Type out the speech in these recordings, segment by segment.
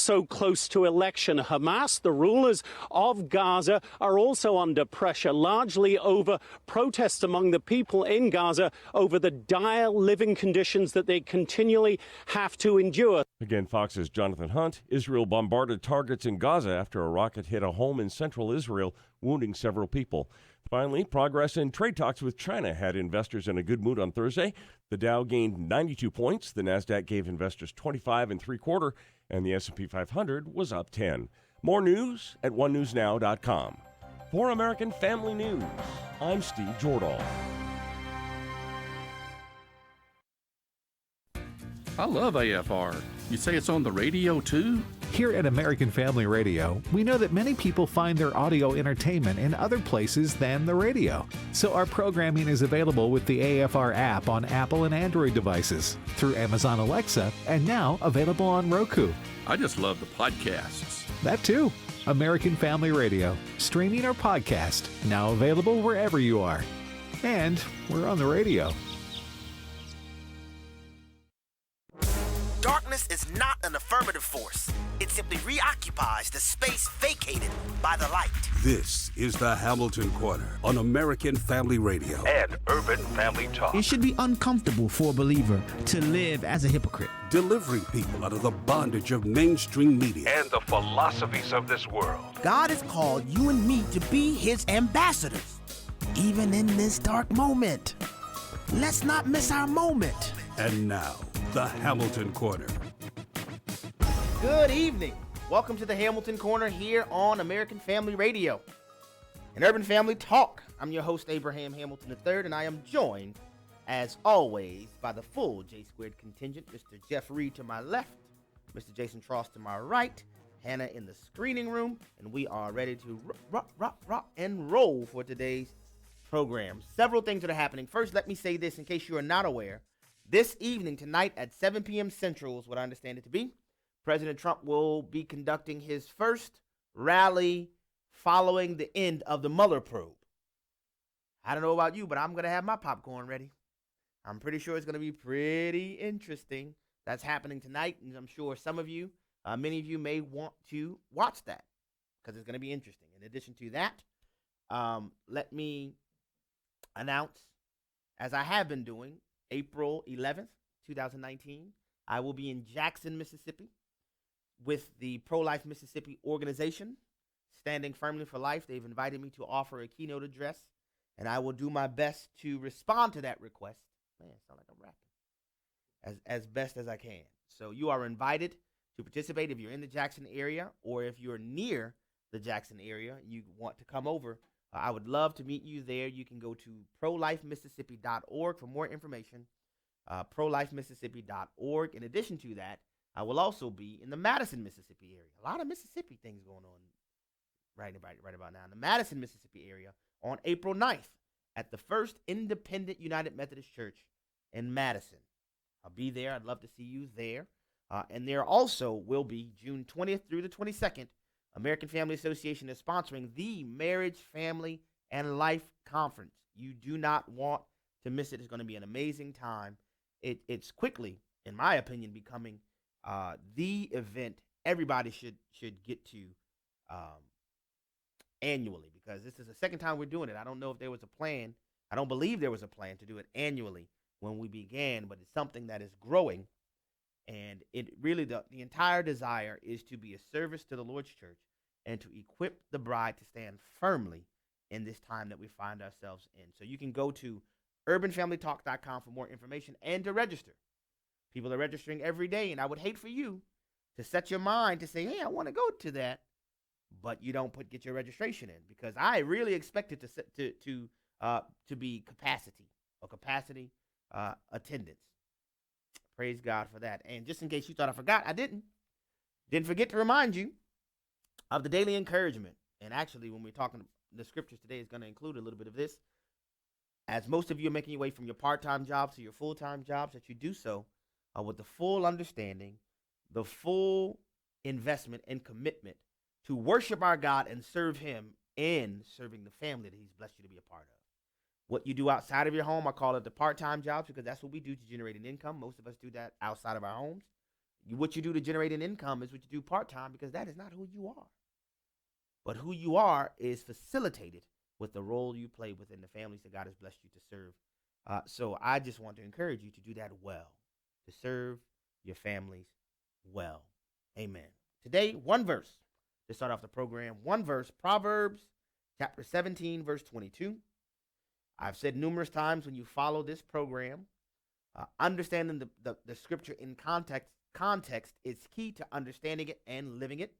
so close to election. Hamas, the rulers of Gaza, are also under pressure, largely over protests among the people in Gaza over the dire living conditions that they continually have to endure. Again, Fox's Jonathan Hunt. Israel bombarded targets in Gaza after a rocket hit a home in central Israel, wounding several people. Finally, progress in trade talks with China had investors in a good mood on Thursday. The Dow gained 92 points, the Nasdaq gave investors 25 3/4, and the S&P 500 was up 10. More news at onenewsnow.com. For American Family News, I'm Steve Jordahl. I love AFR. You say it's on the radio too? Here at American Family Radio, we know that many people find their audio entertainment in other places than the radio. So our programming is available with the AFR app on Apple and Android devices, through Amazon Alexa, and now available on Roku. I just love the podcasts. That too. American Family Radio, streaming or podcast, now available wherever you are. And we're on the radio. Darkness is not an affirmative force. It simply reoccupies the space vacated by the light. This is the Hamilton Corner on American Family Radio and Urban Family Talk. It should be uncomfortable for a believer to live as a hypocrite. Delivering people out of the bondage of mainstream media and the philosophies of this world. God has called you and me to be his ambassadors, even in this dark moment. Let's not miss our moment. And now, the Hamilton Corner. Good evening. Welcome to the Hamilton Corner here on American Family Radio and Urban Family Talk. I'm your host, Abraham Hamilton III, and I am joined, as always, by the full J-Squared contingent, Mr. Jeff Reed to my left, Mr. Jason Trost to my right, Hannah in the screening room, and we are ready to rock and roll for today's program. Several things that are happening. First, let me say this in case you are not aware. This evening, tonight at 7 p.m. Central is what I understand it to be. President Trump will be conducting his first rally following the end of the Mueller probe. I don't know about you, but I'm going to have my popcorn ready. I'm pretty sure it's going to be pretty interesting. That's happening tonight, and I'm sure some of you, many of you may want to watch that because it's going to be interesting. In addition to that, let me announce, as I have been doing, April 11th, 2019, I will be in Jackson, Mississippi with the Pro-Life Mississippi organization, Standing Firmly for Life. They've invited me to offer a keynote address, and I will do my best to respond to that request. Man, it sounds like I'm rapping. As best as I can. So you are invited to participate if you're in the Jackson area, or if you're near the Jackson area, you want to come over. I would love to meet you there. You can go to prolifemississippi.org for more information. prolifemississippi.org. In addition to that, I will also be in the Madison, Mississippi area. A lot of Mississippi things going on right about now. In the Madison, Mississippi area on April 9th at the First Independent United Methodist Church in Madison. I'll be there. I'd love to see you there. And there also will be June 20th through the 22nd. American Family Association is sponsoring the Marriage, Family, and Life Conference. You do not want to miss it. It's going to be an amazing time. It's quickly, in my opinion, becoming the event everybody should get to annually, because this is the second time we're doing it. I don't know if there was a plan. I don't believe there was a plan to do it annually when we began, but it's something that is growing. And it really, the entire desire is to be a service to the Lord's church and to equip the bride to stand firmly in this time that we find ourselves in. So you can go to urbanfamilytalk.com for more information and to register. People are registering every day, and I would hate for you to set your mind to say, hey, I want to go to that, but you don't get your registration in, because I really expect it to be capacity attendance. Praise God for that. And just in case you thought I forgot, I didn't forget to remind you of the daily encouragement. And actually, when we're talking, the scriptures today is going to include a little bit of this. As most of you are making your way from your part-time jobs to your full-time jobs, that you do so with the full understanding, the full investment and commitment to worship our God and serve him in serving the family that he's blessed you to be a part of. What you do outside of your home, I call it the part-time jobs, because that's what we do to generate an income. Most of us do that outside of our homes. What you do to generate an income is what you do part-time, because that is not who you are. But who you are is facilitated with the role you play within the families that God has blessed you to serve. So I just want to encourage you to do that well, to serve your families well. Amen. Today, one verse to start off the program. One verse, Proverbs chapter 17, verse 22. I've said numerous times, when you follow this program, understanding the scripture in context is key to understanding it and living it.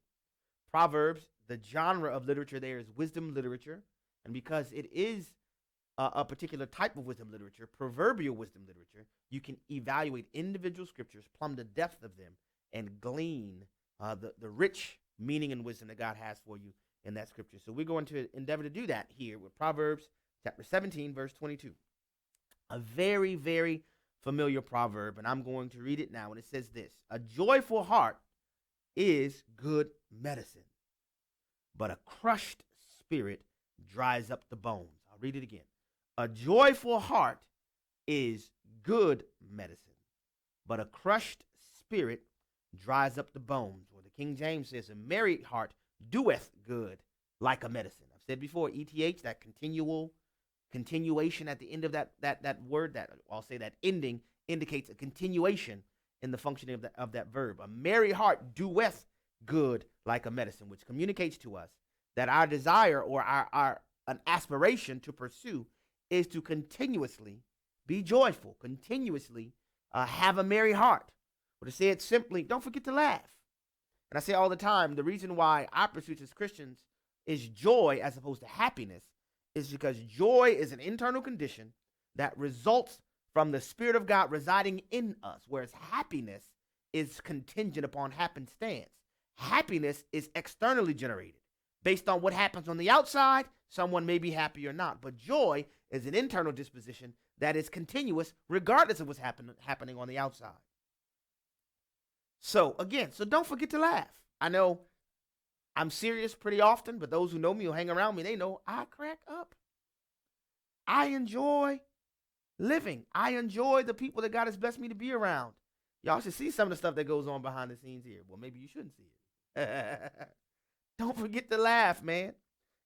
Proverbs, the genre of literature there is wisdom literature. And because it is a particular type of wisdom literature, proverbial wisdom literature, you can evaluate individual scriptures, plumb the depth of them, and glean the rich meaning and wisdom that God has for you in that scripture. So we're going to endeavor to do that here with Proverbs chapter 17, verse 22. A very, very familiar proverb, and I'm going to read it now. And it says this: a joyful heart is good medicine, but a crushed spirit dries up the bones. I'll read it again. A joyful heart is good medicine, but a crushed spirit dries up the bones. Or the King James says, a merry heart doeth good like a medicine. I've said before, ETH, that continuation at the end of that word, that I'll say that ending indicates a continuation in the functioning of that verb. A merry heart doeth good like a medicine, which communicates to us that our desire, or an aspiration to pursue, is to continuously be joyful, continuously have a merry heart. Or to say it simply, don't forget to laugh. And I say all the time, the reason why our pursuit as Christians is joy as opposed to happiness is because joy is an internal condition that results from the Spirit of God residing in us, whereas happiness is contingent upon happenstance. Happiness is externally generated. Based on what happens on the outside, someone may be happy or not. But joy is an internal disposition that is continuous regardless of what's happening on the outside. So don't forget to laugh. I know I'm serious pretty often, but those who know me or hang around me, they know I crack up. I enjoy living. I enjoy the people that God has blessed me to be around. Y'all should see some of the stuff that goes on behind the scenes here. Well, maybe you shouldn't see it. Don't forget to laugh, man.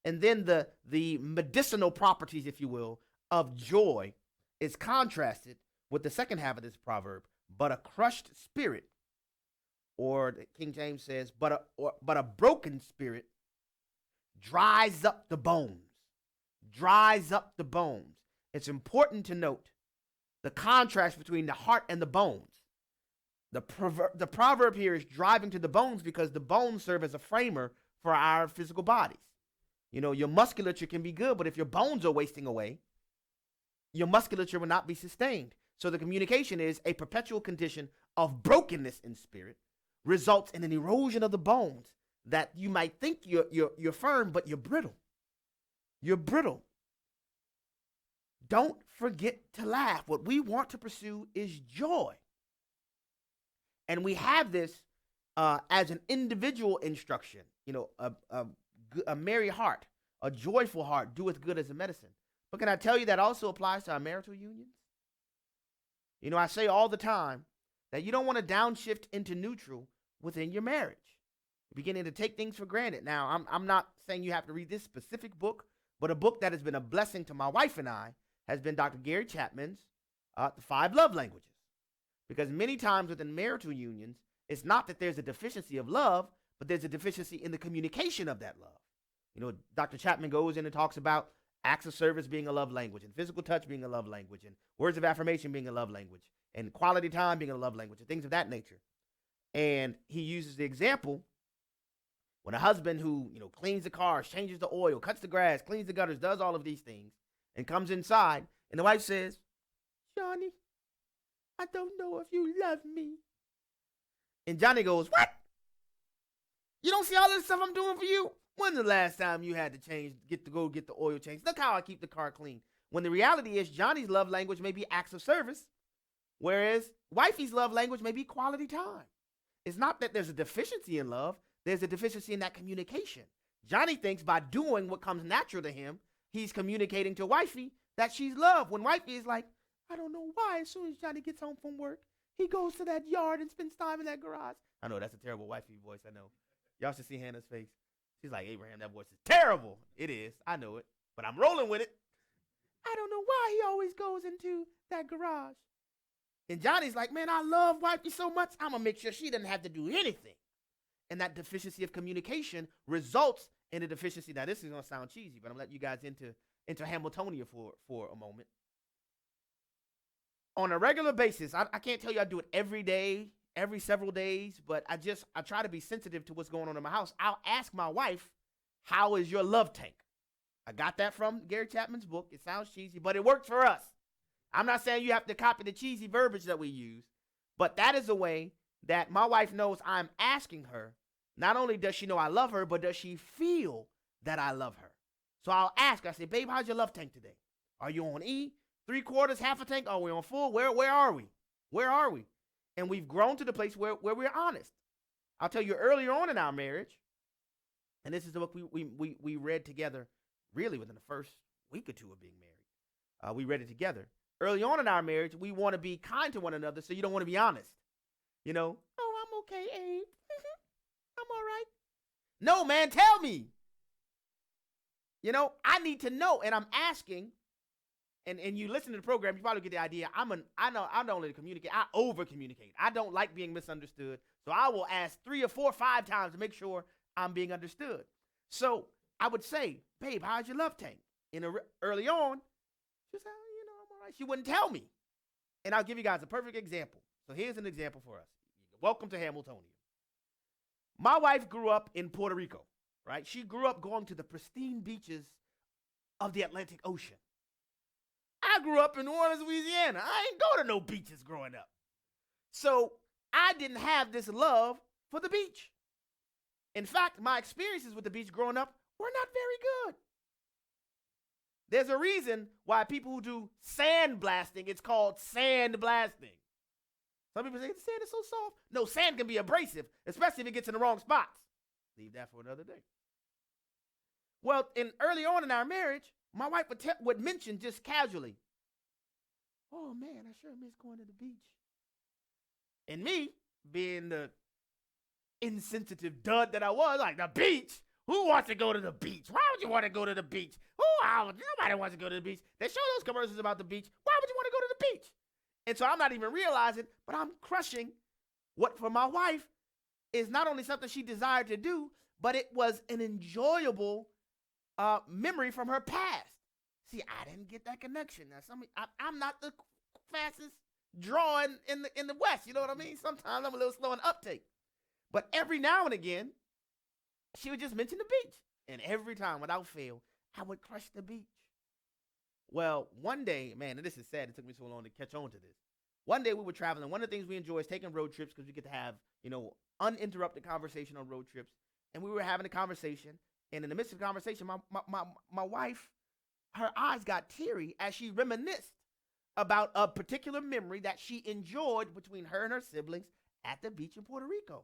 And then the medicinal properties, if you will, of joy is contrasted with the second half of this proverb. But a crushed spirit, or the King James says, but a broken spirit dries up the bones. Dries up the bones. It's important to note the contrast between the heart and the bones. The proverb here is driving to the bones because the bones serve as a framer for our physical bodies. You know, your musculature can be good, but if your bones are wasting away, your musculature will not be sustained. So the communication is a perpetual condition of brokenness in spirit results in an erosion of the bones that you might think you're firm, but you're brittle. You're brittle. Don't forget to laugh. What we want to pursue is joy. And we have this as an individual instruction. You know, a merry heart, a joyful heart doeth good as a medicine. But can I tell you that also applies to our marital unions? You know, I say all the time that you don't want to downshift into neutral within your marriage. You're beginning to take things for granted. Now, I'm not saying you have to read this specific book, but a book that has been a blessing to my wife and I has been Dr. Gary Chapman's The 5 Love Languages. Because many times within marital unions, it's not that there's a deficiency of love, but there's a deficiency in the communication of that love. You know, Dr. Chapman goes in and talks about acts of service being a love language, and physical touch being a love language, and words of affirmation being a love language, and quality time being a love language, and things of that nature. And he uses the example when a husband who, you know, cleans the car, changes the oil, cuts the grass, cleans the gutters, does all of these things, and comes inside, and the wife says, "Johnny, I don't know if you love me." And Johnny goes, "What? You don't see all this stuff I'm doing for you? When's the last time you had to get the oil changed? Look how I keep the car clean." When the reality is Johnny's love language may be acts of service, whereas wifey's love language may be quality time. It's not that there's a deficiency in love. There's a deficiency in that communication. Johnny thinks by doing what comes natural to him, he's communicating to wifey that she's loved. When wifey is like, "I don't know why, as soon as Johnny gets home from work, He goes to that yard and spends time in that garage. I know that's a terrible wifey voice. I know. Y'all should see Hannah's face. She's like, Abraham, that voice is terrible. It is. I know it. But I'm rolling with it. I don't know why he always goes into that garage. And Johnny's like, man, I love wifey so much, I'm going to make sure she doesn't have to do anything. And that deficiency of communication results in a deficiency. Now, this is going to sound cheesy, but I'm going to let you guys into Hamiltonia for a moment. On a regular basis, I can't tell you I do it every day, every several days, but I try to be sensitive to what's going on in my house. I'll ask my wife, how is your love tank? I got that from Gary Chapman's book. It sounds cheesy, but it worked for us. I'm not saying you have to copy the cheesy verbiage that we use, but that is a way that my wife knows I'm asking her. Not only does she know I love her, but does she feel that I love her? So I'll ask her, I say, babe, how's your love tank today? Are you on E? 3/4, half a tank? Are we on full? Where are we? Where are we? And we've grown to the place where we're honest. I'll tell you earlier on in our marriage, and this is the book we read together really within the first week or two of being married. We read it together. Early on in our marriage, we want to be kind to one another, so you don't want to be honest. You know, oh, I'm okay, Abe. I'm all right. No, man, tell me. You know, I need to know, and I'm asking. And you listen to the program, you probably get the idea. I don't only communicate, I over communicate. I don't like being misunderstood. So I will ask 3 or 4 or 5 times to make sure I'm being understood. So I would say, babe, how's your love tank? Early on, she said, you know, I'm all right. She wouldn't tell me. And I'll give you guys a perfect example. So here's an example for us. Welcome to Hamiltonia. My wife grew up in Puerto Rico, right? She grew up going to the pristine beaches of the Atlantic Ocean. I grew up in New Orleans, Louisiana. I ain't go to no beaches growing up. So I didn't have this love for the beach. In fact, my experiences with the beach growing up were not very good. There's a reason why people who do sand blasting, it's called sand blasting. Some people say the sand is so soft. No, sand can be abrasive, especially if it gets in the wrong spots. Leave that for another day. Well, early on in our marriage, my wife would mention just casually, oh, man, I sure miss going to the beach. And me, being the insensitive dud that I was, like, the beach? Who wants to go to the beach? Why would you want to go to the beach? Nobody wants to go to the beach. They show those commercials about the beach. Why would you want to go to the beach? And so I'm not even realizing, but I'm crushing what for my wife is not only something she desired to do, but it was an enjoyable memory from her past. See, I didn't get that connection. Now, I'm not the fastest drawing in the West. You know what I mean? Sometimes I'm a little slow in uptake. But every now and again, she would just mention the beach. And every time, without fail, I would crush the beach. Well, one day, man, and this is sad. It took me so long to catch on to this. One day we were traveling. One of the things we enjoy is taking road trips because we get to have, uninterrupted conversation on road trips. And we were having a conversation. And in the midst of the conversation, my wife, her eyes got teary as she reminisced about a particular memory that she enjoyed between her and her siblings at the beach in Puerto Rico.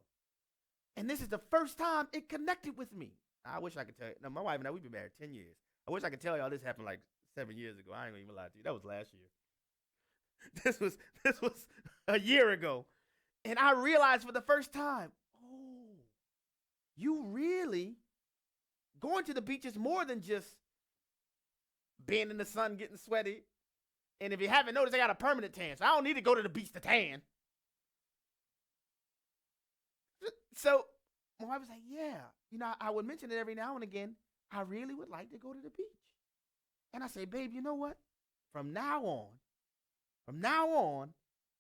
And this is the first time it connected with me. I wish I could tell you. Now, my wife and I, we've been married 10 years. I wish I could tell y'all this happened like 7 years ago. I ain't gonna even lie to you. That was last year. This was a year ago. And I realized for the first time, oh, you really going to the beach is more than just being in the sun, getting sweaty. And if you haven't noticed, I got a permanent tan, so I don't need to go to the beach to tan. So my wife was like, yeah, I would mention it every now and again. I really would like to go to the beach. And I say, babe, you know what? From now on,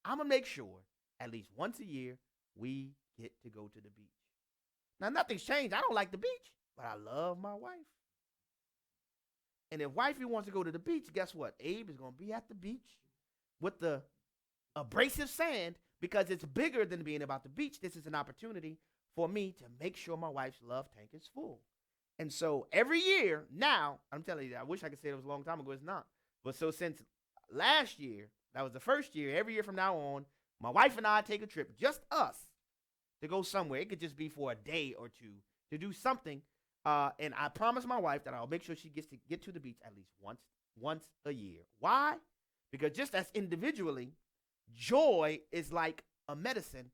I'm going to make sure at least once a year we get to go to the beach. Now, nothing's changed. I don't like the beach, but I love my wife. And if wifey wants to go to the beach, guess what? Abe is going to be at the beach with the abrasive sand because it's bigger than being about the beach. This is an opportunity for me to make sure my wife's love tank is full. And so every year now, I'm telling you, I wish I could say it was a long time ago. It's not. But so since last year, that was the first year, every year from now on, my wife and I take a trip, just us, to go somewhere. It could just be for a day or two to do something. And I promise my wife that I'll make sure she gets to get to the beach at least once a year. Why? Because just as individually, joy is like a medicine.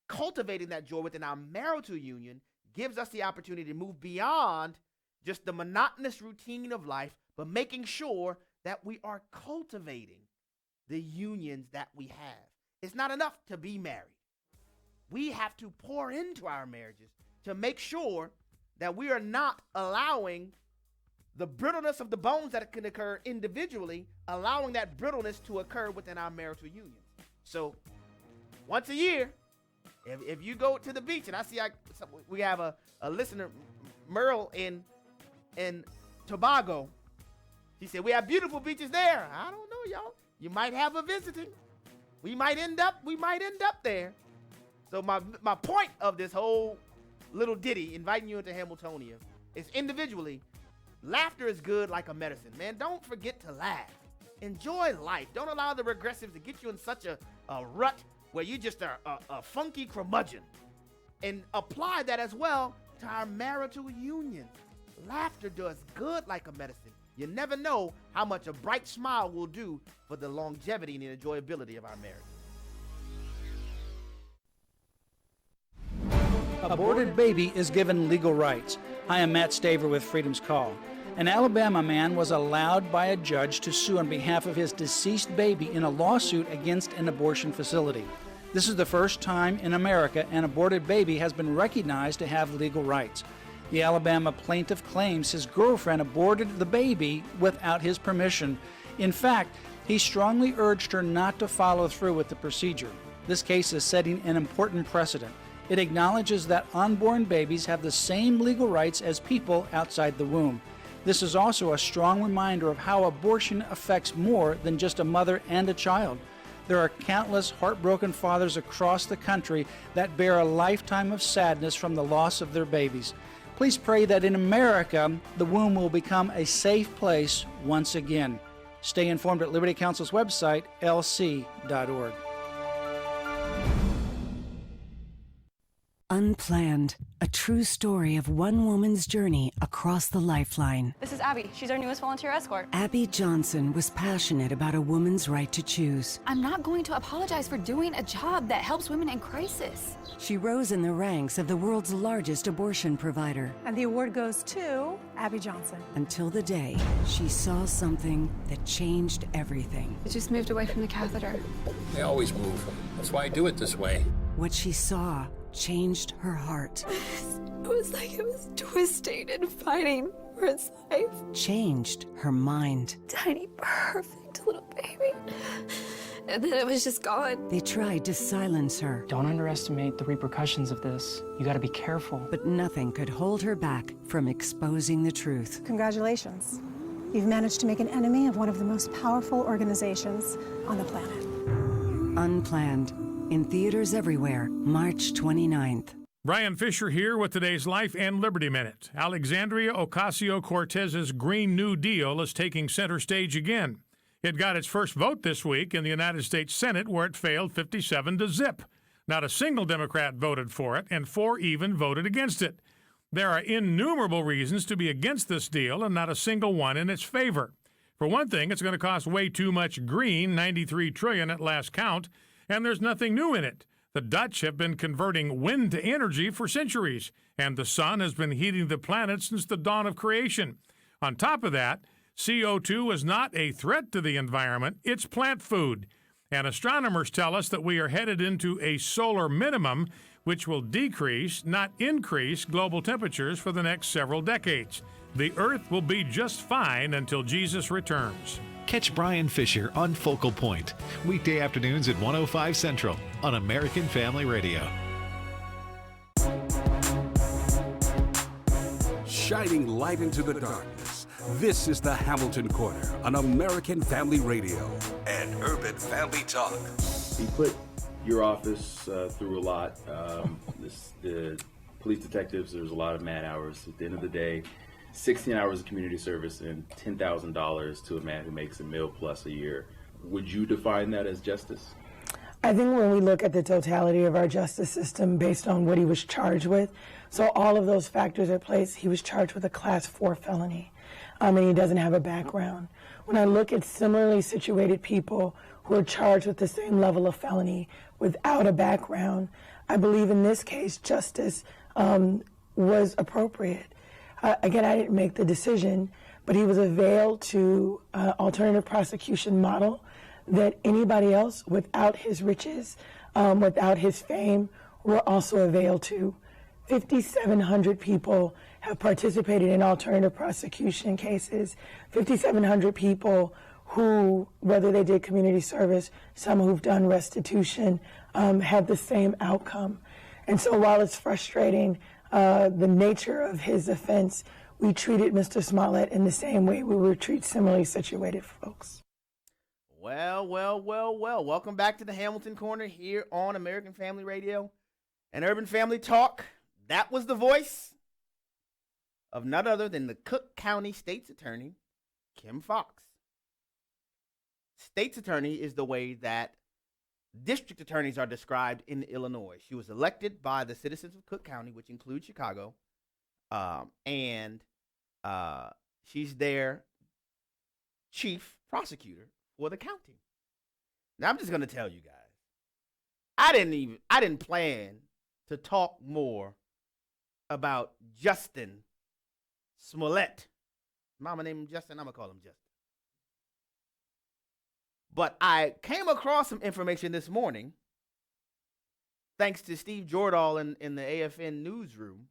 Cultivating that joy within our marital union gives us the opportunity to move beyond just the monotonous routine of life, but making sure that we are cultivating the unions that we have. It's not enough to be married. We have to pour into our marriages to make sure that we are not allowing the brittleness of the bones that can occur individually, allowing that brittleness to occur within our marital unions. So once a year, if you go to the beach, and I see we have a listener, Merle in Tobago. He said, we have beautiful beaches there. I don't know, y'all. You might have a visiting. We might end up there. So my point of this whole little ditty, inviting you into Hamiltonia, is individually, laughter is good like a medicine. Man, don't forget to laugh. Enjoy life. Don't allow the regressives to get you in such a rut where you just are a funky curmudgeon. And apply that as well to our marital union. Laughter does good like a medicine. You never know how much a bright smile will do for the longevity and the enjoyability of our marriage. Aborted baby is given legal rights. I am Matt Staver with Freedom's Call. An Alabama man was allowed by a judge to sue on behalf of his deceased baby in a lawsuit against an abortion facility. This is the first time in America an aborted baby has been recognized to have legal rights. The Alabama plaintiff claims his girlfriend aborted the baby without his permission. In fact, he strongly urged her not to follow through with the procedure. This case is setting an important precedent. It acknowledges that unborn babies have the same legal rights as people outside the womb. This is also a strong reminder of how abortion affects more than just a mother and a child. There are countless heartbroken fathers across the country that bear a lifetime of sadness from the loss of their babies. Please pray that in America, the womb will become a safe place once again. Stay informed at Liberty Counsel's website, lc.org. Unplanned, a true story of one woman's journey across the lifeline. This is Abby. She's our newest volunteer escort. Abby Johnson was passionate about a woman's right to choose. I'm not going to apologize for doing a job that helps women in crisis. She rose in the ranks of the world's largest abortion provider. And the award goes to Abby Johnson. Until the day she saw something that changed everything. I just moved away from the catheter. They always move. That's why I do it this way. What she saw changed her heart. It was like it was twisting and fighting for its life. Changed her mind. Tiny, perfect little baby. And then it was just gone. They tried to silence her. Don't underestimate the repercussions of this. You gotta be careful. But nothing could hold her back from exposing the truth. Congratulations. You've managed to make an enemy of one of the most powerful organizations on the planet. Unplanned. In theaters everywhere, March 29th. Brian Fisher here with today's Life and Liberty Minute. Alexandria Ocasio-Cortez's Green New Deal is taking center stage again. It got its first vote this week in the United States Senate, where it failed 57-0. Not a single Democrat voted for it, and 4 even voted against it. There are innumerable reasons to be against this deal, and not a single one in its favor. For one thing, it's going to cost way too much green, $93 trillion at last count, and there's nothing new in it. The Dutch have been converting wind to energy for centuries, and the sun has been heating the planet since the dawn of creation. On top of that, CO2 is not a threat to the environment, it's plant food. And astronomers tell us that we are headed into a solar minimum, which will decrease, not increase, global temperatures for the next several decades. The Earth will be just fine until Jesus returns. Catch Brian Fisher on Focal Point, weekday afternoons at 1:05 Central on American Family Radio. Shining light into the darkness. This is the Hamilton Corner on American Family Radio and Urban Family Talk. You put your office through a lot. The police detectives, there's a lot of man hours. At the end of the day, 16 hours of community service and $10,000 to a man who makes $1 million plus a year. Would you define that as justice? I think when we look at the totality of our justice system based on what he was charged with, so all of those factors at play, he was charged with a class 4 felony, and he doesn't have a background. When I look at similarly situated people who who are charged with the same level of felony without a background. I believe in this case, justice was appropriate. Again, I didn't make the decision, but he was availed to alternative prosecution model that anybody else without his riches, without his fame, were also availed to. 5,700 people have participated in alternative prosecution cases. 5,700 people who, whether they did community service, some who've done restitution, had the same outcome. And so while it's frustrating, the nature of his offense, we treated Mr. Smollett in the same way we would treat similarly situated folks. Well. Welcome back to the Hamilton Corner here on American Family Radio and Urban Family Talk. That was the voice of none other than the Cook County State's Attorney, Kim Foxx. State's Attorney is the way that district attorneys are described in Illinois. She was elected by the citizens of Cook County, which includes Chicago, and she's their chief prosecutor for the county. Now, I'm just going to tell you guys, I didn't plan to talk more about Justin Smollett. Mama named him Justin, I'm going to call him Justin. But I came across some information this morning, thanks to Steve Jordahl in the AFN newsroom,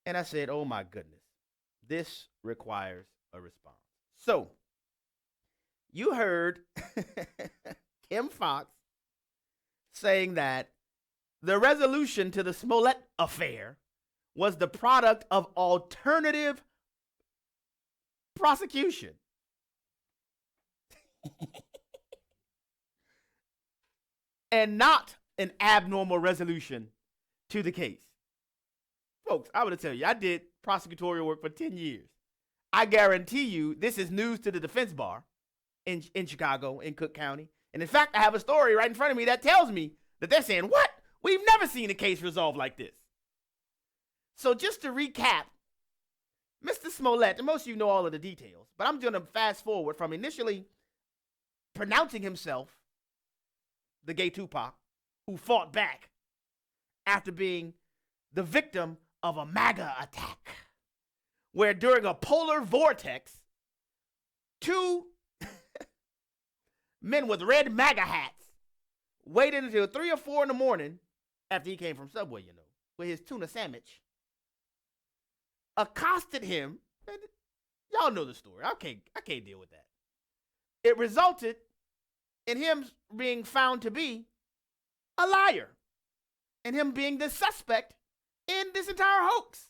and I said, oh my goodness, this requires a response. So, you heard Kim Foxx saying that the resolution to the Smollett affair was the product of alternative prosecution. And not an abnormal resolution to the case. Folks, I want to tell you, I did prosecutorial work for 10 years. I guarantee you this is news to the defense bar in Chicago, in Cook County. And in fact, I have a story right in front of me that tells me that they're saying, what? We've never seen a case resolved like this. So just to recap, Mr. Smollett, and most of you know all of the details, but I'm going to fast forward from initially pronouncing himself the gay Tupac, who fought back after being the victim of a MAGA attack, where during a polar vortex, two men with red MAGA hats waited until 3 or 4 in the morning after he came from Subway, with his tuna sandwich, accosted him. And y'all know the story. I can't deal with that. It resulted in him being found to be a liar and him being the suspect in this entire hoax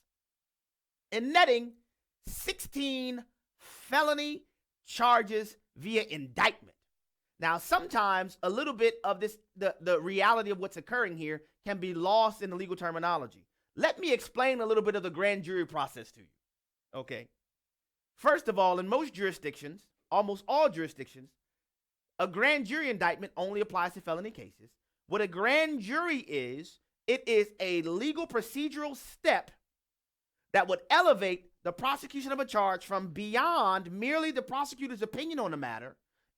and netting 16 felony charges via indictment. Now, sometimes a little bit of this, the reality of what's occurring here can be lost in the legal terminology. Let me explain a little bit of the grand jury process to you. Okay. First of all, in most jurisdictions, almost all jurisdictions, a grand jury indictment only applies to felony cases. What a grand jury is, it is a legal procedural step that would elevate the prosecution of a charge from beyond merely the prosecutor's opinion on the matter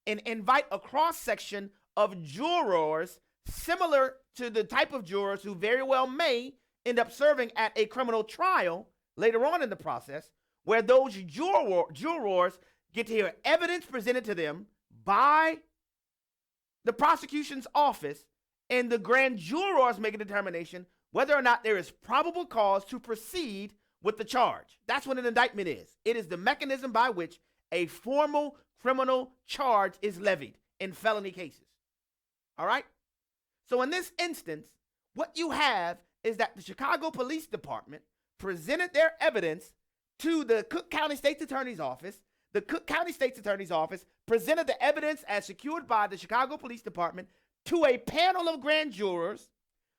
and invite a cross-section of jurors similar to the type of jurors who very well may end up serving at a criminal trial later on in the process, where those jurors get to hear evidence presented to them by the prosecution's office, and the grand jurors make a determination whether or not there is probable cause to proceed with the charge. That's what an indictment is. It is the mechanism by which a formal criminal charge is levied in felony cases. All right? So in this instance, what you have is that the Chicago Police Department presented their evidence to the Cook County State's Attorney's Office. The Cook County State's Attorney's Office presented the evidence as secured by the Chicago Police Department to a panel of grand jurors.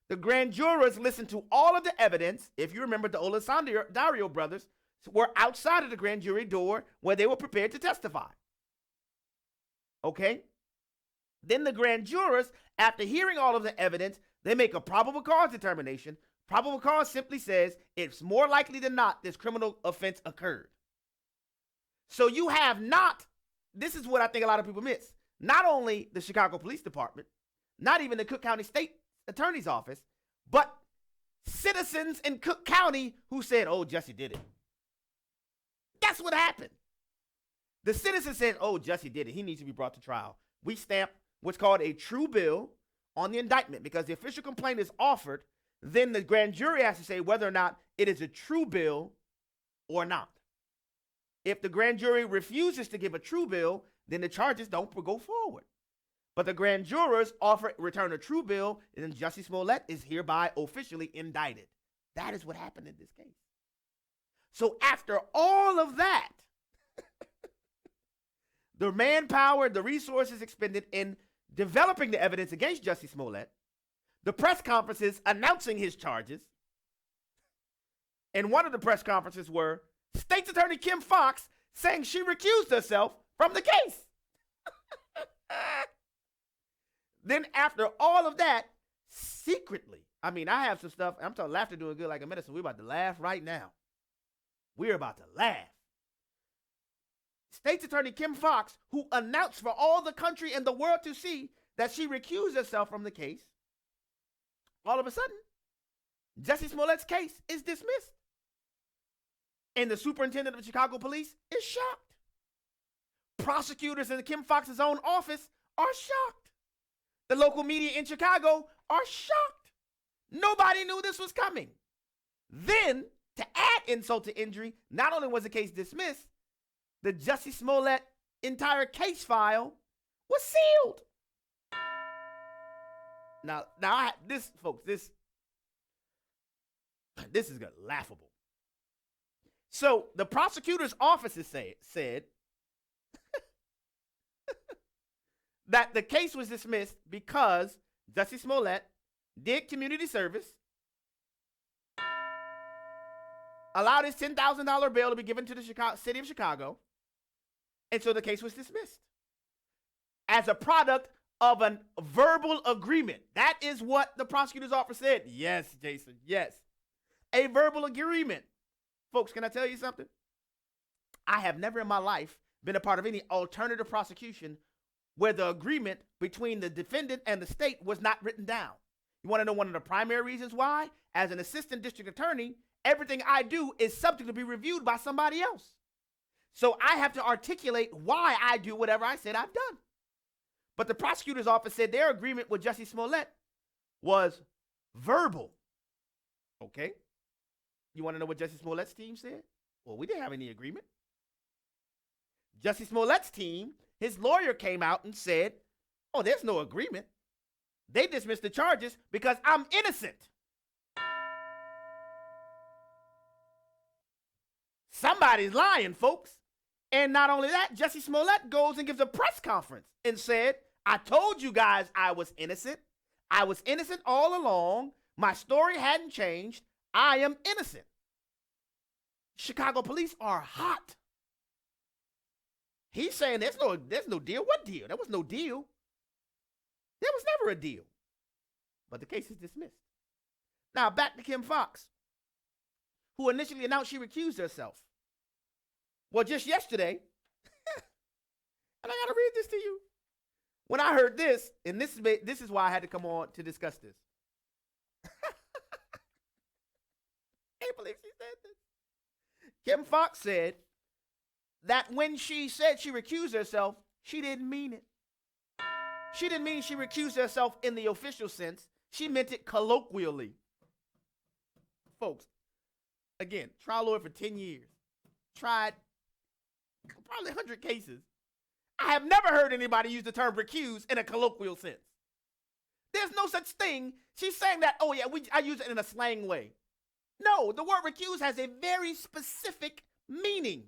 The grand jurors listened to all of the evidence. If you remember, the Olisandario brothers were outside of the grand jury door where they were prepared to testify. Okay? Then the grand jurors, after hearing all of the evidence, they make a probable cause determination. Probable cause simply says it's more likely than not this criminal offense occurred. So you have not, this is what I think a lot of people miss. not only the Chicago Police Department, not even the Cook County State Attorney's Office, but citizens in Cook County who said, oh, Jesse did it. That's what happened. The citizens said, oh, Jesse did it. He needs to be brought to trial. We stamped what's called a true bill on the indictment because the official complaint is offered. Then the grand jury has to say whether or not it is a true bill or not. If the grand jury refuses to give a true bill, then the charges don't go forward. But the grand jurors return a true bill, and then Jussie Smollett is hereby officially indicted. That is what happened in this case. So after all of that, the manpower, the resources expended in developing the evidence against Jussie Smollett, the press conferences announcing his charges, and one of the press conferences were State's Attorney Kim Foxx saying she recused herself from the case. Then after all of that, secretly, I have some stuff, I'm talking laughter doing good like a medicine. We're about to laugh right now. We're about to laugh. State's Attorney Kim Foxx, who announced for all the country and the world to see that she recused herself from the case, all of a sudden, Jussie Smollett's case is dismissed. And the superintendent of the Chicago Police is shocked. Prosecutors in Kim Foxx's own office are shocked. The local media in Chicago are shocked. Nobody knew this was coming. Then, to add insult to injury, not only was the case dismissed, the Jussie Smollett entire case file was sealed. Now, this is laughable. So the prosecutor's office said that the case was dismissed because Jussie Smollett did community service, allowed his $10,000 bail to be given to the city of Chicago, and so the case was dismissed as a product of a verbal agreement. That is what the prosecutor's office said. Yes, Jason, yes. A verbal agreement. Folks, can I tell you something? I have never in my life been a part of any alternative prosecution where the agreement between the defendant and the state was not written down. You want to know one of the primary reasons why? As an assistant district attorney, everything I do is subject to be reviewed by somebody else. So I have to articulate why I do whatever I said I've done. But the prosecutor's office said their agreement with Jussie Smollett was verbal. Okay. You want to know what Jussie Smollett's team said? Well, we didn't have any agreement. Jussie Smollett's team, his lawyer came out and said, oh, there's no agreement. They dismissed the charges because I'm innocent. Somebody's lying, folks. And not only that, Jussie Smollett goes and gives a press conference and said, I told you guys I was innocent. I was innocent all along. My story hadn't changed. I am innocent. Chicago police are hot. He's saying there's no deal. What deal? There was no deal. There was never a deal. But the case is dismissed. Now back to Kim Foxx, who initially announced she recused herself. Well, just yesterday, and I got to read this to you. When I heard this, and this is why I had to come on to discuss this. Can't believe she said this. Kim Foxx said that when she said she recused herself, she didn't mean it. She didn't mean she recused herself in the official sense. She meant it colloquially. Folks, again, trial lawyer for 10 years. Tried probably 100 cases. I have never heard anybody use the term recuse in a colloquial sense. There's no such thing. She's saying that, oh yeah, I use it in a slang way. No, the word recuse has a very specific meaning.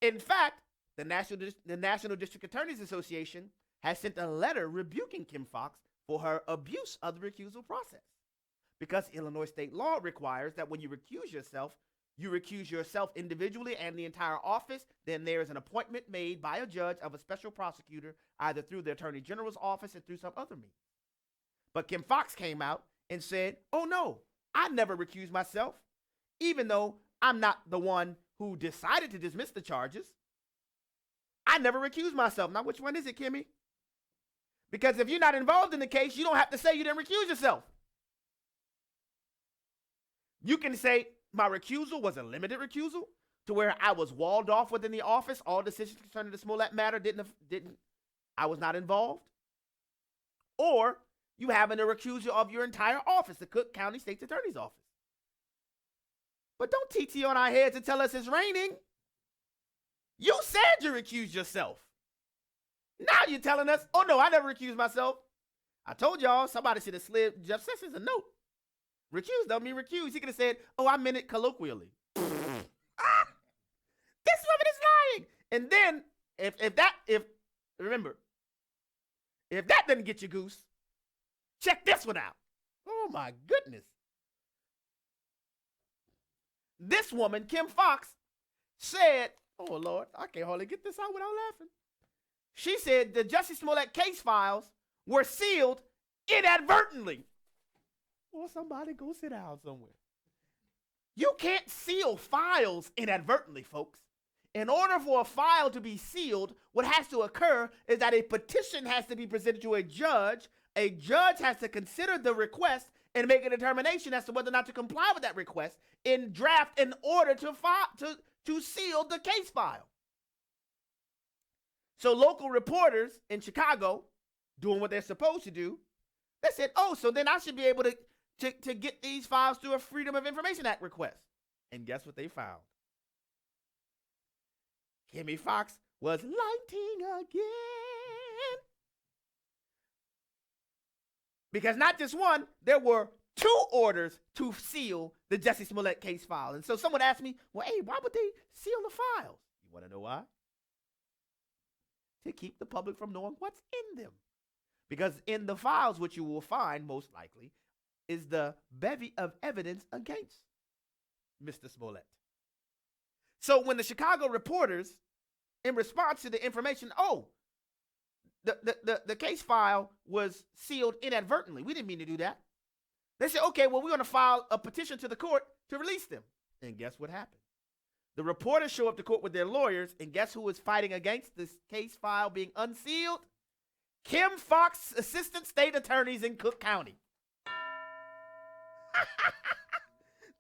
In fact, the National District Attorneys Association has sent a letter rebuking Kim Foxx for her abuse of the recusal process. Because Illinois state law requires that when you recuse yourself individually and the entire office, then there is an appointment made by a judge of a special prosecutor, either through the Attorney General's office or through some other means. But Kim Foxx came out and said, oh no, I never recused myself, even though I'm not the one who decided to dismiss the charges. I never recused myself. Now, which one is it, Kimmy? Because if you're not involved in the case, you don't have to say you didn't recuse yourself. You can say my recusal was a limited recusal to where I was walled off within the office. All decisions concerning the Smollett matter I was not involved. Or you having a recusal of your entire office, the Cook County State's Attorney's Office. But don't TT on our heads and tell us it's raining. You said you recused yourself. Now you're telling us, oh no, I never recused myself. I told y'all somebody should have slid Jeff Sessions a note. Recused don't mean recused. He could have said, oh, I meant it colloquially. This woman is lying. And then if that doesn't get you goose, check this one out. Oh my goodness. This woman, Kim Foxx, said, oh Lord, I can't hardly get this out without laughing. She said the Jussie Smollett case files were sealed inadvertently. Well, somebody go sit down somewhere. You can't seal files inadvertently, folks. In order for a file to be sealed, what has to occur is that a petition has to be presented to a judge. A judge has to consider the request and make a determination as to whether or not to comply with that request in draft in order to seal the case file. So local reporters in Chicago, doing what they're supposed to do, they said, oh, so then I should be able to get these files through a Freedom of Information Act request. And guess what they found? Kimmy Foxx was lighting again. Because not just one, there were 2 orders to seal the Jussie Smollett case file. And so someone asked me, well, hey, why would they seal the files? You want to know why? To keep the public from knowing what's in them. Because in the files, what you will find most likely is the bevy of evidence against Mr. Smollett. So when the Chicago reporters, in response to the information, the case file was sealed inadvertently. We didn't mean to do that. They said, okay, well, we're going to file a petition to the court to release them. And guess what happened? The reporters show up to court with their lawyers, and guess who was fighting against this case file being unsealed? Kim Foxx, assistant state attorneys in Cook County.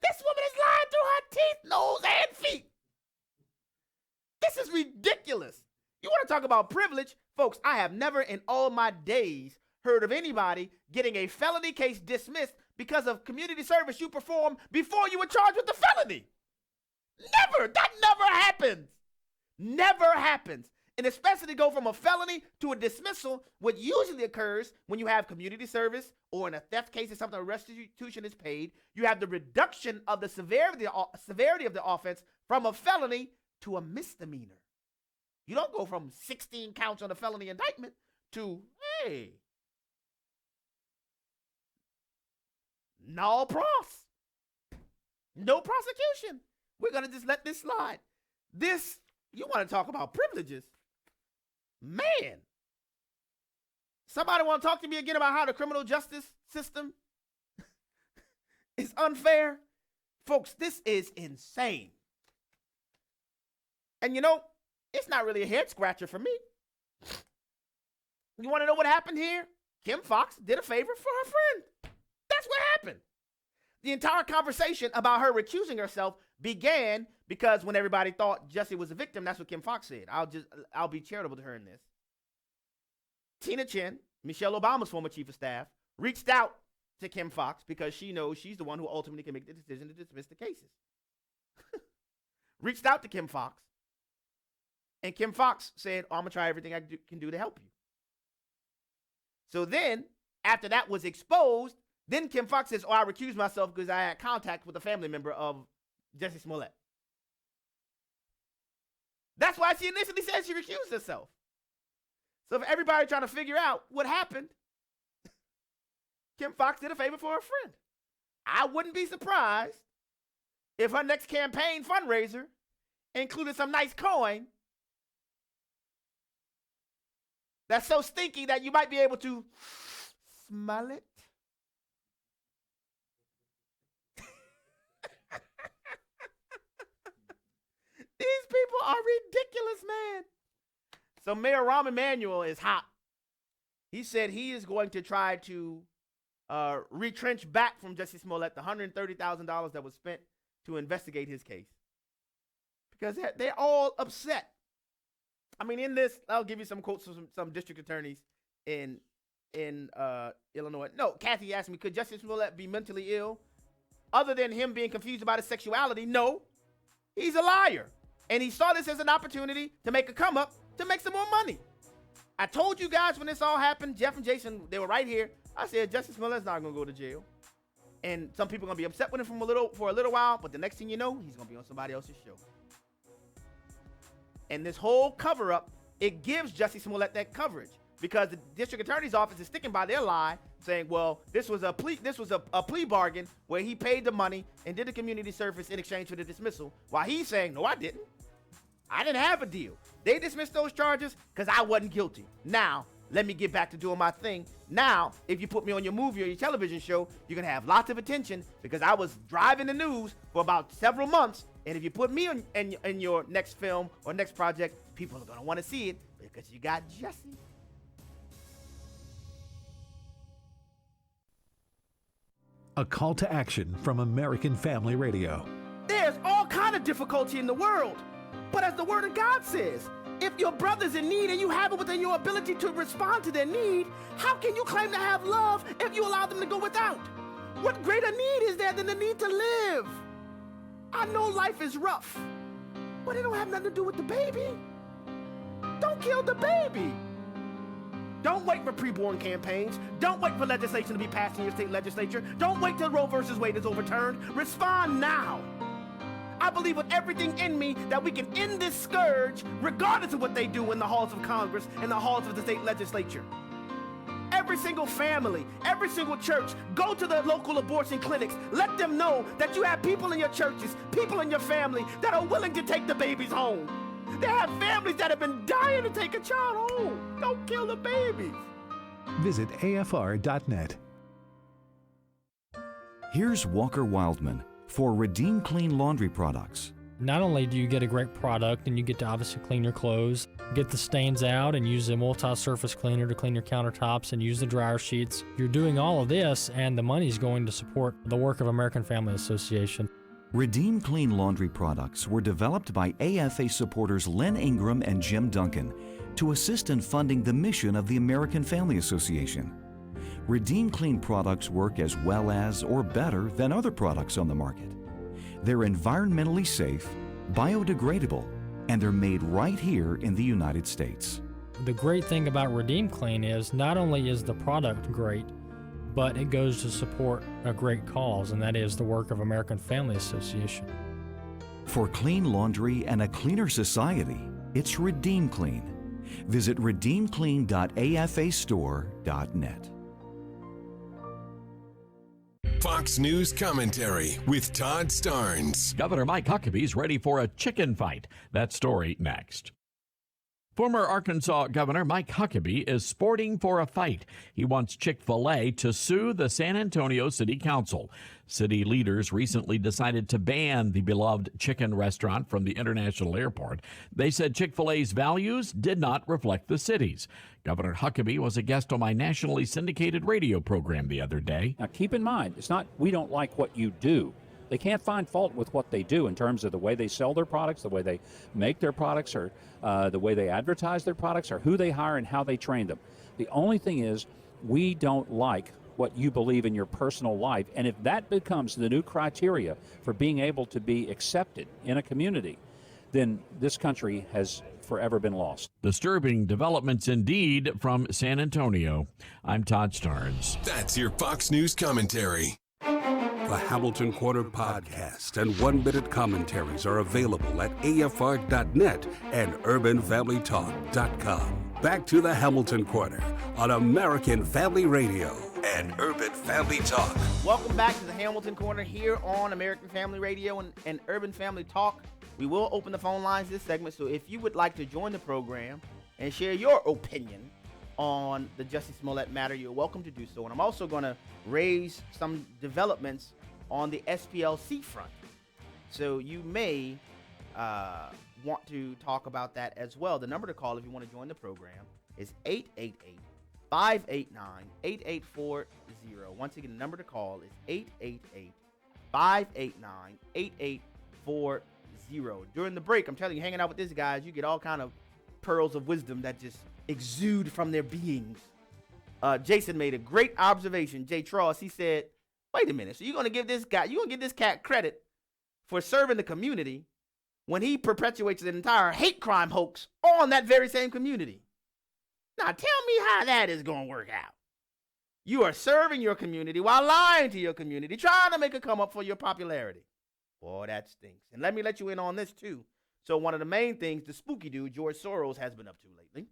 This woman is lying through her teeth, nose, and feet. This is ridiculous. You want to talk about privilege? Folks, I have never in all my days heard of anybody getting a felony case dismissed because of community service you performed before you were charged with the felony. Never. That never happens. Never happens. And especially to go from a felony to a dismissal, what usually occurs when you have community service or in a theft case or something, a restitution is paid, you have the reduction of the severity of the offense from a felony to a misdemeanor. You don't go from 16 counts on a felony indictment to, hey, no pros. No prosecution. We're going to just let this slide. This, you want to talk about privileges? Man. Somebody want to talk to me again about how the criminal justice system is unfair? Folks, this is insane. And you know, it's not really a head scratcher for me. You want to know what happened here? Kim Foxx did a favor for her friend. That's what happened. The entire conversation about her recusing herself began because when everybody thought Jussie was a victim, that's what Kim Foxx said. I'll be charitable to her in this. Tina Chen, Michelle Obama's former chief of staff, reached out to Kim Foxx because she knows she's the one who ultimately can make the decision to dismiss the cases. Reached out to Kim Foxx. And Kim Foxx said, I'm going to try everything I can do to help you. So then, after that was exposed, then Kim Foxx says, I recused myself because I had contact with a family member of Jussie Smollett. That's why she initially said she recused herself. So for everybody trying to figure out what happened, Kim Foxx did a favor for her friend. I wouldn't be surprised if her next campaign fundraiser included some nice coin that's so stinky that you might be able to smell it. These people are ridiculous, man. So Mayor Rahm Emanuel is hot. He said he is going to try to retrench back from Jussie Smollett the $130,000 that was spent to investigate his case. Because they're all upset. I mean, in this, I'll give you some quotes from some district attorneys in Illinois. No, Kathy asked me, could Jussie Smollett be mentally ill? Other than him being confused about his sexuality, no. He's a liar. And he saw this as an opportunity to make a come up to make some more money. I told you guys when this all happened, Jeff and Jason, they were right here. I said, Jussie Smollett's not going to go to jail. And some people are going to be upset with him for a little while, but the next thing you know, he's going to be on somebody else's show. And this whole cover-up, it gives Jussie Smollett that coverage because the district attorney's office is sticking by their lie, saying, well, this was a plea bargain where he paid the money and did the community service in exchange for the dismissal, while he's saying, no, I didn't. I didn't have a deal. They dismissed those charges because I wasn't guilty. Now, let me get back to doing my thing. Now, if you put me on your movie or your television show, you're going to have lots of attention because I was driving the news for about several months. And if you put me in your next film or next project, people are going to want to see it because you got Jussie. A call to action from American Family Radio. There's all kind of difficulty in the world. But as the word of God says, if your brother's in need and you have it within your ability to respond to their need, how can you claim to have love if you allow them to go without? What greater need is there than the need to live? I know life is rough, but it don't have nothing to do with the baby. Don't kill the baby. Don't wait for preborn campaigns. Don't wait for legislation to be passed in your state legislature. Don't wait till Roe versus Wade is overturned. Respond now. I believe with everything in me that we can end this scourge regardless of what they do in the halls of Congress and the halls of the state legislature. Every single family, every single church, go to the local abortion clinics. Let them know that you have people in your churches, people in your family that are willing to take the babies home. They have families that have been dying to take a child home. Don't kill the babies. Visit afr.net. Here's Walker Wildman for Redeem Clean Laundry Products. Not only do you get a great product and you get to obviously clean your clothes, get the stains out and use a multi-surface cleaner to clean your countertops and use the dryer sheets. You're doing all of this and the money's going to support the work of American Family Association. Redeem Clean Laundry Products were developed by AFA supporters Len Ingram and Jim Duncan to assist in funding the mission of the American Family Association. Redeem Clean products work as well as or better than other products on the market. They're environmentally safe, biodegradable, and they're made right here in the United States. The great thing about Redeem Clean is not only is the product great, but it goes to support a great cause, and that is the work of American Family Association. For clean laundry and a cleaner society, it's Redeem Clean. Visit redeemclean.afastore.net. Fox News Commentary with Todd Starnes. Governor Mike Huckabee's ready for a chicken fight. That story next. Former Arkansas Governor Mike Huckabee is sporting for a fight. He wants Chick-fil-A to sue the San Antonio City Council. City leaders recently decided to ban the beloved chicken restaurant from the international airport. They said Chick-fil-A's values did not reflect the city's. Governor Huckabee was a guest on my nationally syndicated radio program the other day. Now, keep in mind, it's not we don't like what you do. They can't find fault with what they do in terms of the way they sell their products, the way they make their products, or the way they advertise their products, or who they hire and how they train them. The only thing is we don't like what you believe in your personal life. And if that becomes the new criteria for being able to be accepted in a community, then this country has forever been lost. Disturbing developments indeed from San Antonio. I'm Todd Starnes. That's your Fox News Commentary. The Hamilton Corner podcast and one-minute commentaries are available at afr.net and urbanfamilytalk.com. Back to the Hamilton Corner on American Family Radio and Urban Family Talk. Welcome back to the Hamilton Corner here on American Family Radio and Urban Family Talk. We will open the phone lines this segment, so if you would like to join the program and share your opinion on the Jussie Smollett matter, you're welcome to do so. And I'm also going to raise some developments on the SPLC front. So you may want to talk about that as well. The number to call if you want to join the program is 888-589-8840. Once again, the number to call is 888-589-8840. During the break, I'm telling you, hanging out with these guys, you get all kind of pearls of wisdom that just exude from their beings. Jason made a great observation. Jay Tross, he said, wait a minute, so you're going to give this cat credit for serving the community when he perpetuates an entire hate crime hoax on that very same community. Now tell me how that is going to work out. You are serving your community while lying to your community, trying to make a come up for your popularity. Boy, that stinks. And let me let you in on this too. So one of the main things the spooky dude, George Soros, has been up to lately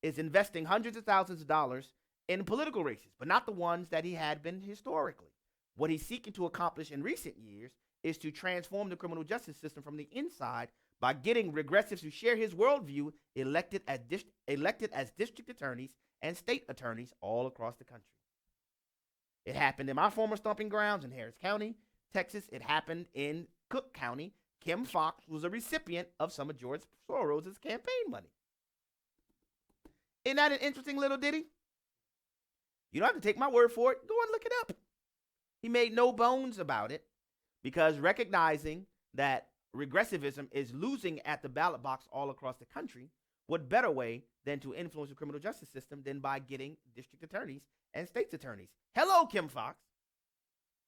is investing hundreds of thousands of dollars in political races, but not the ones that he had been historically. What he's seeking to accomplish in recent years is to transform the criminal justice system from the inside by getting regressives who share his worldview elected as district attorneys and state attorneys all across the country. It happened in my former stomping grounds in Harris County, Texas. It happened in Cook County. Kim Foxx was a recipient of some of George Soros' campaign money. Isn't that an interesting little ditty? You don't have to take my word for it. Go and look it up. He made no bones about it because recognizing that regressivism is losing at the ballot box all across the country, what better way than to influence the criminal justice system than by getting district attorneys and state's attorneys? Hello, Kim Foxx,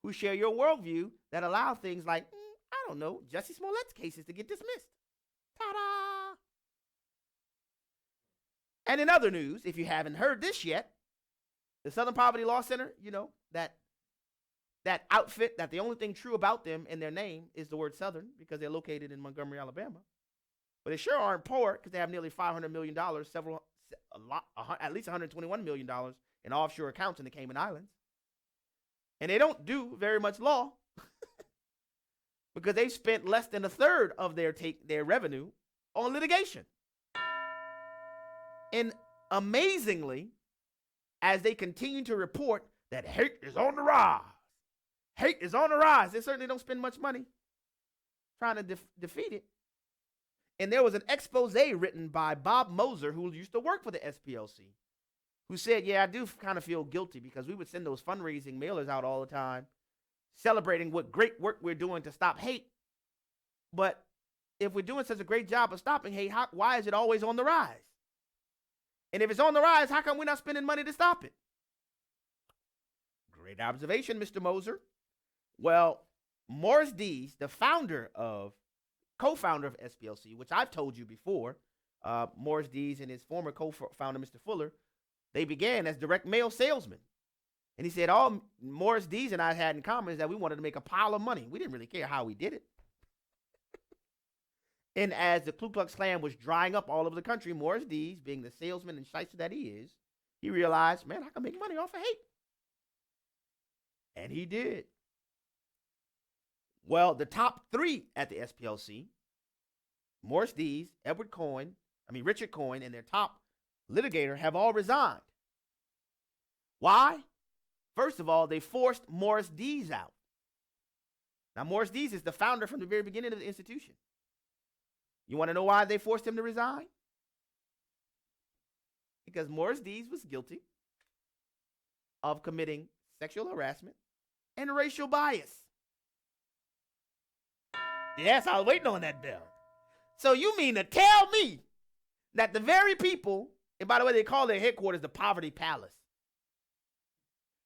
who share your worldview that allow things like, I don't know, Jussie Smollett's cases to get dismissed. Ta-da! And in other news, if you haven't heard this yet, the Southern Poverty Law Center, you know, that outfit that the only thing true about them in their name is the word Southern because they're located in Montgomery, Alabama. But they sure aren't poor because they have nearly $500 million, at least $121 million in offshore accounts in the Cayman Islands. And they don't do very much law because they spent less than a third of their revenue on litigation. And amazingly, as they continue to report that hate is on the rise, they certainly don't spend much money trying to defeat it. And there was an expose written by Bob Moser, who used to work for the SPLC, who said, yeah, I do kind of feel guilty because we would send those fundraising mailers out all the time, celebrating what great work we're doing to stop hate. But if we're doing such a great job of stopping hate, why is it always on the rise? And if it's on the rise, how come we're not spending money to stop it? Great observation, Mr. Moser. Well, Morris Dees, the co-founder of SPLC, which I've told you before, Morris Dees and his former co-founder, Mr. Fuller, they began as direct mail salesmen. And he said all Morris Dees and I had in common is that we wanted to make a pile of money. We didn't really care how we did it. And as the Ku Klux Klan was drying up all over the country, Morris Dees, being the salesman and shyster that he is, he realized, man, I can make money off of hate. And he did. Well, the top three at the SPLC, Morris Dees, Richard Coyne, and their top litigator have all resigned. Why? First of all, they forced Morris Dees out. Now, Morris Dees is the founder from the very beginning of the institution. You want to know why they forced him to resign? Because Morris Dees was guilty of committing sexual harassment and racial bias. Yes, I was waiting on that bell. So you mean to tell me that the very people, and by the way, they call their headquarters the Poverty Palace,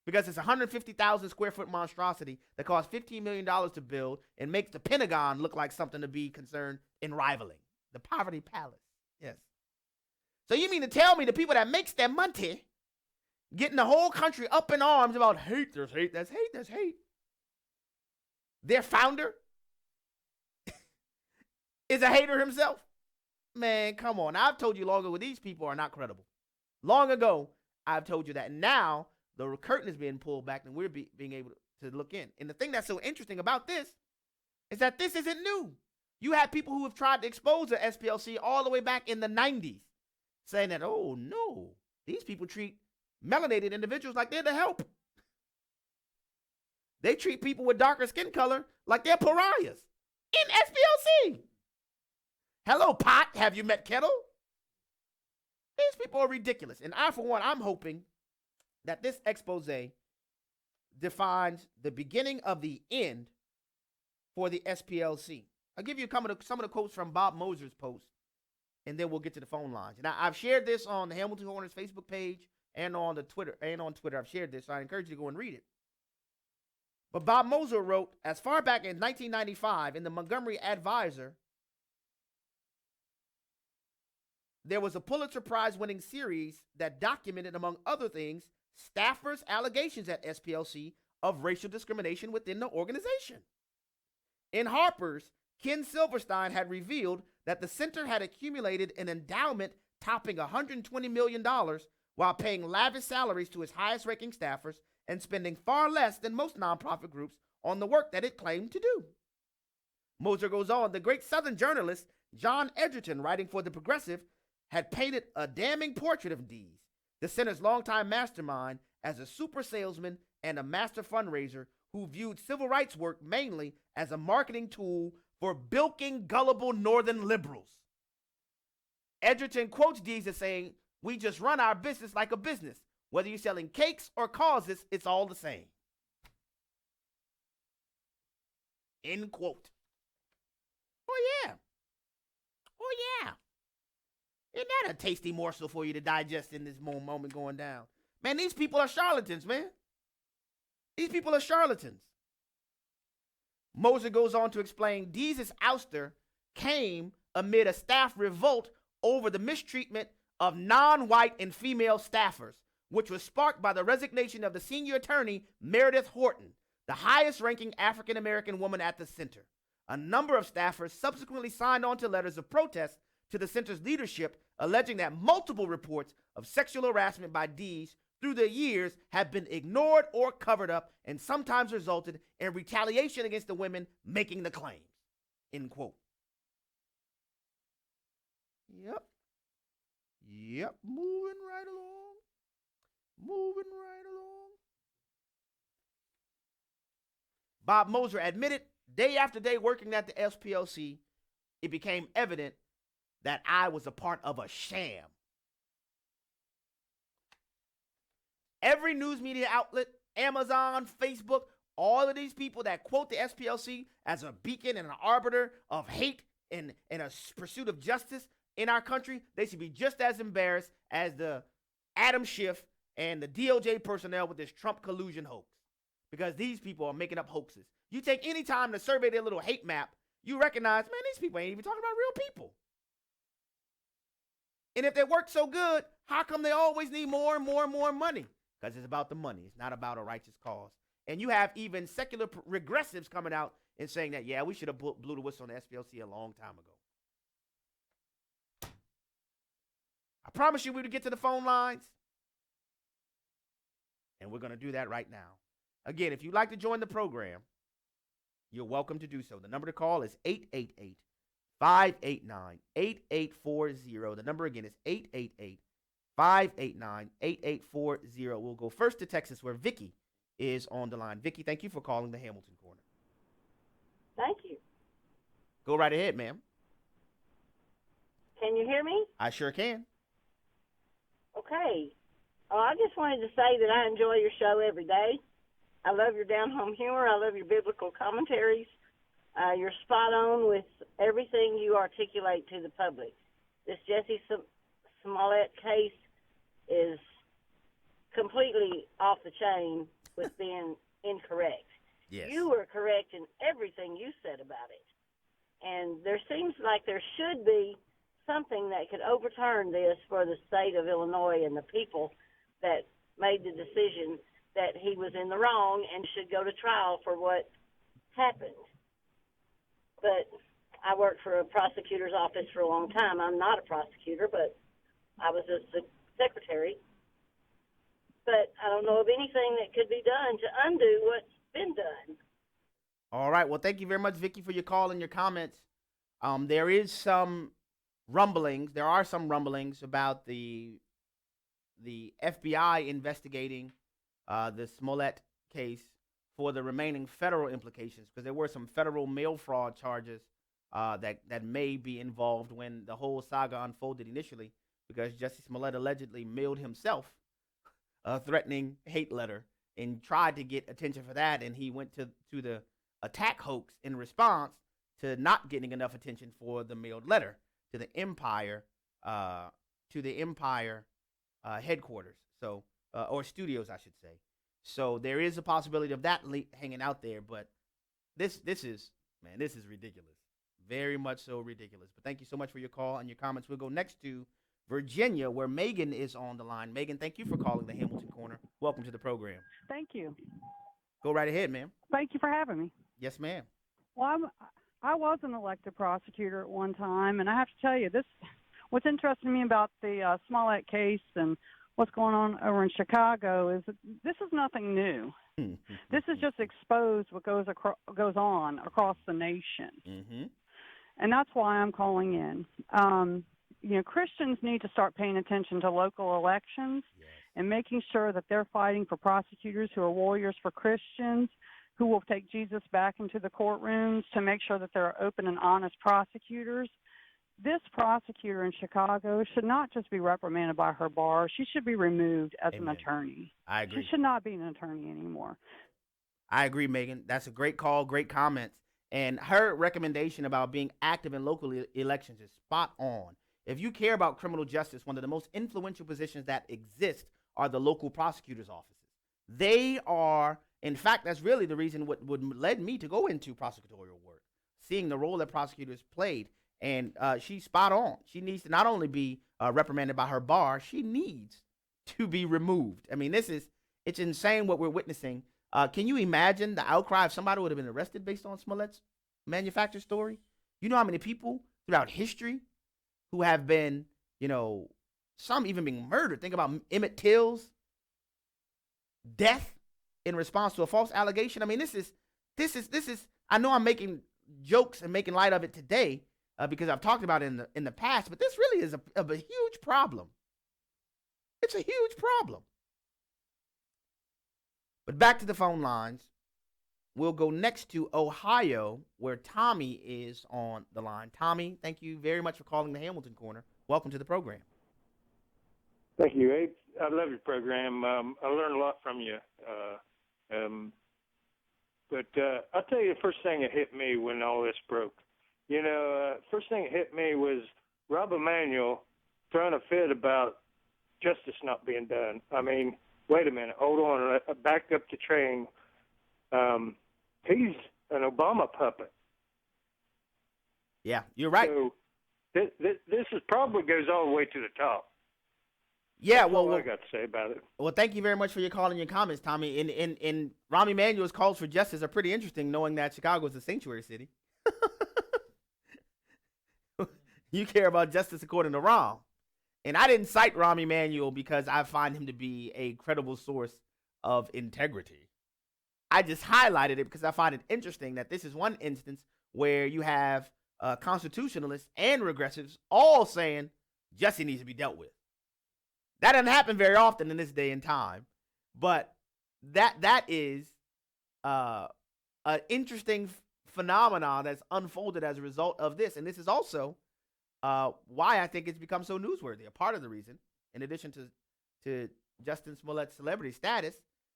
because it's a 150,000 square foot monstrosity that costs $15 million to build and makes the Pentagon look like something to be concerned in rivaling. The Poverty Palace. Yes. So you mean to tell me the people that makes their money getting the whole country up in arms about hate, there's hate, there's hate, there's hate. Their founder is a hater himself? Man, come on. I've told you long ago these people are not credible. Long ago, I've told you that. And now the curtain is being pulled back and we're being able to look in. And the thing that's so interesting about this is that this isn't new. You have people who have tried to expose the SPLC all the way back in the 90s, saying that, oh, no, these people treat melanated individuals like they're the help. They treat people with darker skin color like they're pariahs in SPLC. Hello, pot. Have you met kettle? These people are ridiculous. And I, for one, I'm hoping that this expose defines the beginning of the end for the SPLC. I'll give you some of the quotes from Bob Moser's post, and then we'll get to the phone lines. And I've shared this on the Hamilton Corners Facebook page and on Twitter. I've shared this, so I encourage you to go and read it. But Bob Moser wrote, as far back as 1995 in the Montgomery Advisor, there was a Pulitzer Prize-winning series that documented, among other things, staffers' allegations at SPLC of racial discrimination within the organization. In Harper's, Ken Silverstein had revealed that the center had accumulated an endowment topping $120 million while paying lavish salaries to its highest-ranking staffers and spending far less than most nonprofit groups on the work that it claimed to do. Moser goes on, the great Southern journalist John Edgerton, writing for The Progressive, had painted a damning portrait of Dees, the center's longtime mastermind, as a super salesman and a master fundraiser who viewed civil rights work mainly as a marketing tool for bilking gullible northern liberals. Edgerton quotes Dees as saying, "We just run our business like a business. Whether you're selling cakes or causes, it's all the same." End quote. Oh, yeah. Oh, yeah. Isn't that a tasty morsel for you to digest in this moment going down? Man, these people are charlatans, man. These people are charlatans. Moser goes on to explain Dees' ouster came amid a staff revolt over the mistreatment of non-white and female staffers, which was sparked by the resignation of the senior attorney, Meredith Horton, the highest-ranking African-American woman at the center. A number of staffers subsequently signed on to letters of protest to the center's leadership, alleging that multiple reports of sexual harassment by Dees through the years have been ignored or covered up and sometimes resulted in retaliation against the women making the claims. End quote. Yep. Moving right along. Bob Moser admitted, day after day working at the SPLC, it became evident that I was a part of a sham. Every news media outlet, Amazon, Facebook, all of these people that quote the SPLC as a beacon and an arbiter of hate and a pursuit of justice in our country, they should be just as embarrassed as the Adam Schiff and the DOJ personnel with this Trump collusion hoax. Because these people are making up hoaxes. You take any time to survey their little hate map, you recognize, man, these people ain't even talking about real people. And if they work so good, how come they always need more and more and more money? Because it's about the money. It's not about a righteous cause. And you have even secular regressives coming out and saying that, yeah, we should have blew the whistle on the SPLC a long time ago. I promise you we would get to the phone lines. And we're going to do that right now. Again, if you'd like to join the program, you're welcome to do so. The number to call is 888-589-8840. The number again is 888-589-8840. We'll go first to Texas, where Vicky is on the line. Vicky, thank you for calling the Hamilton Corner. Thank you. Go right ahead, ma'am. Can you hear me? I sure can. Okay. I just wanted to say that I enjoy your show every day. I love your down-home humor. I love your biblical commentaries. You're spot on with everything you articulate to the public. This Jesse Smollett case is completely off the chain with being incorrect. Yes. You were correct in everything you said about it. And there seems like there should be something that could overturn this for the state of Illinois and the people that made the decision that he was in the wrong and should go to trial for what happened. But I worked for a prosecutor's office for a long time. I'm not a prosecutor, but I was a secretary. But I don't know of anything that could be done to undo what's been done. All right. Well, thank you very much, Vicky, for your call and your comments. There are some rumblings about the FBI investigating the Smollett case for the remaining federal implications, because there were some federal mail fraud charges that may be involved when the whole saga unfolded initially, because Justice Smollett allegedly mailed himself a threatening hate letter and tried to get attention for that, and he went to the attack hoax in response to not getting enough attention for the mailed letter to the Empire headquarters, so or studios, I should say. So there is a possibility of that hanging out there, but this is ridiculous, very much so ridiculous. But thank you so much for your call and your comments. We'll go next to Virginia, where Megan is on the line. Megan, thank you for calling the Hamilton Corner. Welcome to the program. Thank you. Go right ahead, ma'am. Thank you for having me. Yes, ma'am. Well, I was an elected prosecutor at one time, and I have to tell you, what's interesting to me about the Smollett case and what's going on over in Chicago is that this is nothing new. This is just exposed what goes on across the nation. Mm-hmm. And that's why I'm calling in. Christians need to start paying attention to local elections and making sure that they're fighting for prosecutors who are warriors for Christians, who will take Jesus back into the courtrooms to make sure that there are open and honest prosecutors. This prosecutor in Chicago should not just be reprimanded by her bar. She should be removed as an attorney. I agree. She should not be an attorney anymore. I agree, Megan. That's a great call, great comments. And her recommendation about being active in local elections is spot on. If you care about criminal justice, one of the most influential positions that exist are the local prosecutor's offices. They are, in fact, that's really the reason what led me to go into prosecutorial work, seeing the role that prosecutors played. And she's spot on. She needs to not only be reprimanded by her bar, she needs to be removed. I mean, it's insane what we're witnessing. Can you imagine the outcry if somebody would have been arrested based on Smollett's manufactured story? You know how many people throughout history who have been, some even being murdered. Think about Emmett Till's death in response to a false allegation. I mean, this is, I know I'm making jokes and making light of it today because I've talked about it in the past, but this really is a huge problem. It's a huge problem. But back to the phone lines. We'll go next to Ohio, where Tommy is on the line. Tommy, thank you very much for calling the Hamilton Corner. Welcome to the program. Thank you, Abe. I love your program. I learned a lot from you. But I'll tell you the first thing that hit me when all this broke. First thing that hit me was Rob Emanuel throwing a fit about justice not being done. I mean, wait a minute. Hold on. Back up the train. He's an Obama puppet. Yeah, you're right. So this is probably goes all the way to the top. Yeah, That's all I got to say about it. Well, thank you very much for your call and your comments, Tommy. And Rahm Emanuel's calls for justice are pretty interesting, knowing that Chicago is a sanctuary city. You care about justice according to Rahm. And I didn't cite Rahm Emanuel because I find him to be a credible source of integrity. I just highlighted it because I find it interesting that this is one instance where you have constitutionalists and regressives all saying justice needs to be dealt with. That doesn't happen very often in this day and time, but that is an interesting phenomenon that's unfolded as a result of this. And this is also why I think it's become so newsworthy. A part of the reason, in addition to Justin Smollett's celebrity status,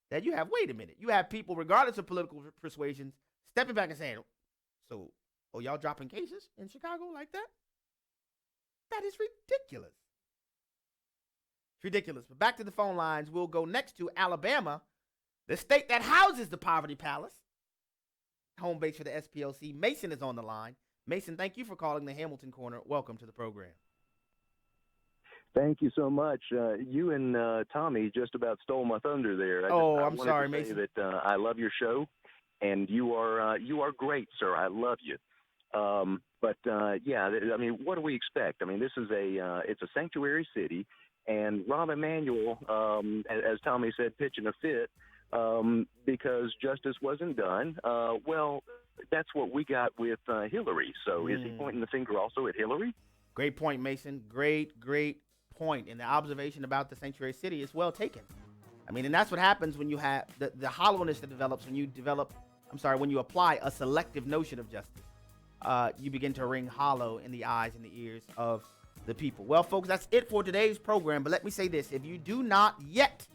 that you have, wait a minute, you have people, regardless of political persuasions, stepping back and saying, so, y'all dropping cases in Chicago like that? That is ridiculous. It's ridiculous. But back to the phone lines. We'll go next to Alabama, the state that houses the Poverty Palace, home base for the SPLC. Mason is on the line. Mason, thank you for calling the Hamilton Corner. Welcome to the program. Thank you so much. You and Tommy just about stole my thunder there. I'm sorry, Mason. That I love your show, and you are great, sir. I love you. But I mean, what do we expect? I mean, this is it's a sanctuary city, and Rahm Emanuel, as Tommy said, pitching a fit because justice wasn't done. Well, that's what we got with Hillary. So is he pointing the finger also at Hillary? Great point, Mason. Great point. And the observation about the sanctuary city is well taken. I mean, and that's what happens when you have the hollowness that develops when you apply a selective notion of justice. you begin to ring hollow in the eyes and the ears of the people. Well, folks, that's it for today's program. But let me say this. If you do not yet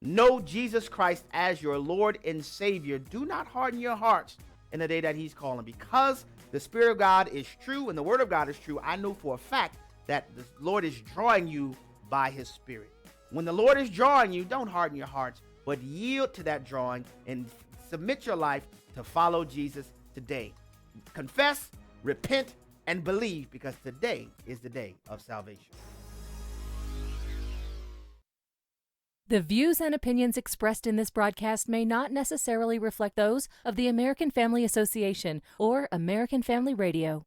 know Jesus Christ as your Lord and Savior, do not harden your hearts in the day that he's calling. Because the Spirit of God is true and the Word of God is true, I know for a fact that the Lord is drawing you by his Spirit. When the Lord is drawing you, don't harden your hearts, but yield to that drawing and submit your life to follow Jesus today. Confess, repent, and believe, because today is the day of salvation. The views and opinions expressed in this broadcast may not necessarily reflect those of the American Family Association or American Family Radio.